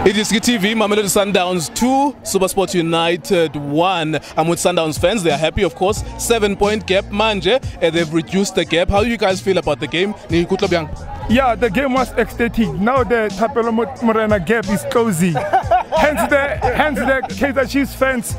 It is TV, Mamelodi Sundowns 2, SuperSport United 1. I'm with Sundowns fans. They are happy, of course. 7-point gap, manje. They've reduced the gap. How do you guys feel about the game? Yeah, the game was ecstatic. Now the Thapelo Morena gap is closing. hence the Kaizer Chiefs fans,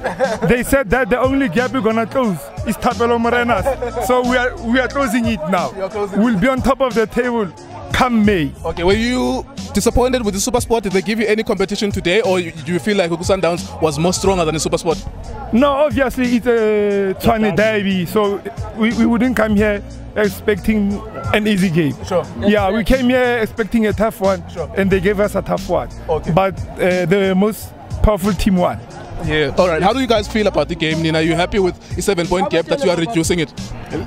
they said that the only gap we're gonna close is Thapelo Morena's. So we are closing it now. We'll be on top of the table come May. Okay, were you disappointed with the SuperSport? Did they give you any competition today, or do you feel like Sundowns was more stronger than the SuperSport? No, obviously it's a Tshwane derby, so we wouldn't come here expecting an easy game. Sure. Yeah, we came here expecting a tough one, sure, and they gave us a tough one. Okay. But the most powerful team won. Yeah. All right. How do you guys feel about the game, Nina? Are you happy with a 7-point gap that you are reducing it?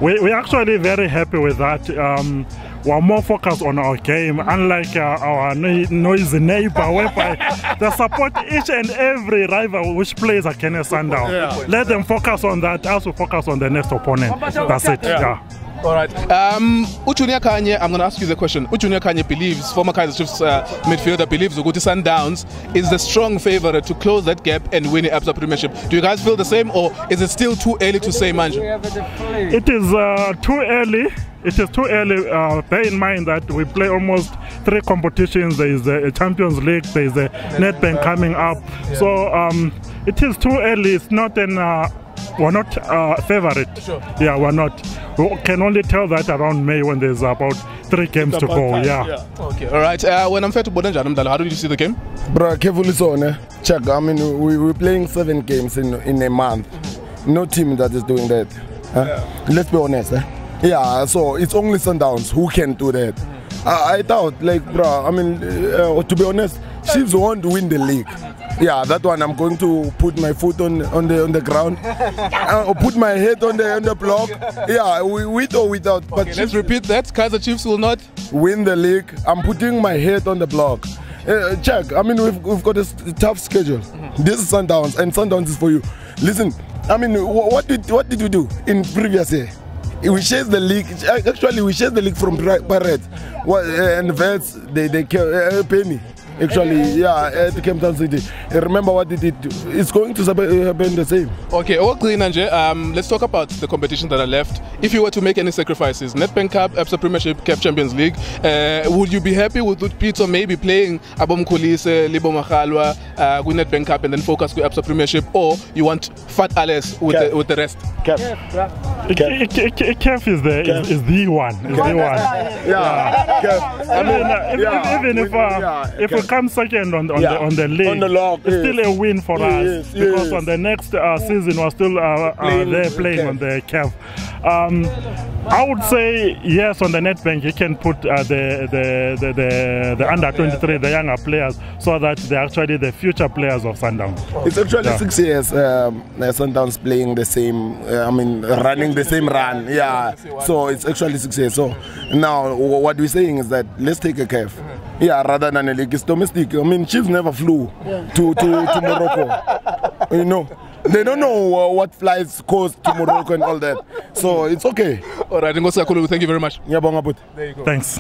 We're actually very happy with that. We're more focused on our game, unlike our noisy neighbor, whereby they support each and every rival which plays against Sundown. Yeah. Let them focus on that, also focus on the next opponent. That's it. Yeah. All right. Junior Kanye, I'm going to ask you the question. Junior Kanye believes, former Kaizer Chiefs midfielder, believes Uguti Sundowns is the strong favorite to close that gap and win the Absa Premiership. Do you guys feel the same, or is it still too early to say, Manje? It is too early. It is too early. Bear in mind that we play almost 3 competitions. There is the Champions League, there is the Nedbank coming up. So it is too early. It's not an we're not favorite. Sure. Yeah, we're not. We can only tell that around May when there's about 3 games to go. Yeah. Okay. All right. When I'm fair to Bodenja, how did you see the game? Bro, carefully so, check. I mean, we're playing 7 games in a month. No team that is doing that. Let's be honest. Yeah, so it's only Sundowns who can do that. I thought, like, bro, I mean, to be honest, Chiefs won't win the league. Yeah, that one I'm going to put my foot on the ground, or put my head on the block. Yeah, with or without. But okay, let's repeat that. Kaizer Chiefs will not win the league. I'm putting my head on the block. Check. I mean, we've got a tough schedule. This is Sundowns, and Sundowns is for you. Listen, I mean, what did we do in previous year? We chased the league. Actually, we chased the league from Pirates. And Vets, they Penny. Actually, yeah, at Cape Town City. Remember what they did? It's going to happen the same. Okay, let's talk about the competitions that are left. If you were to make any sacrifices, Nedbank Cup, Absa Premiership, CAF Champions League, would you be happy with Pizzo maybe playing Abom Kulise, Libo Makalwa, with Nedbank Cup and then focus with Absa Premiership, or you want Fat Alice with the rest? CAF is the one. Yeah. Even if we come second on the league, it's still a win for us, because on the next season we're still playing on the CAF. I would say yes, on the Nedbank you can put the under 23, the younger players, so that they're actually the future players of Sundowns. It's actually 6 years Sundowns playing the same, running the same run. Yeah, so it's actually 6 years. So now what we're saying is that let's take a CAF. Yeah, rather than a league. It's domestic. I mean, Chiefs never flew to Morocco. You know, they don't know what flights cost to Morocco and all that. So it's okay. All right, thank you very much. Yeah, there you go. Thanks.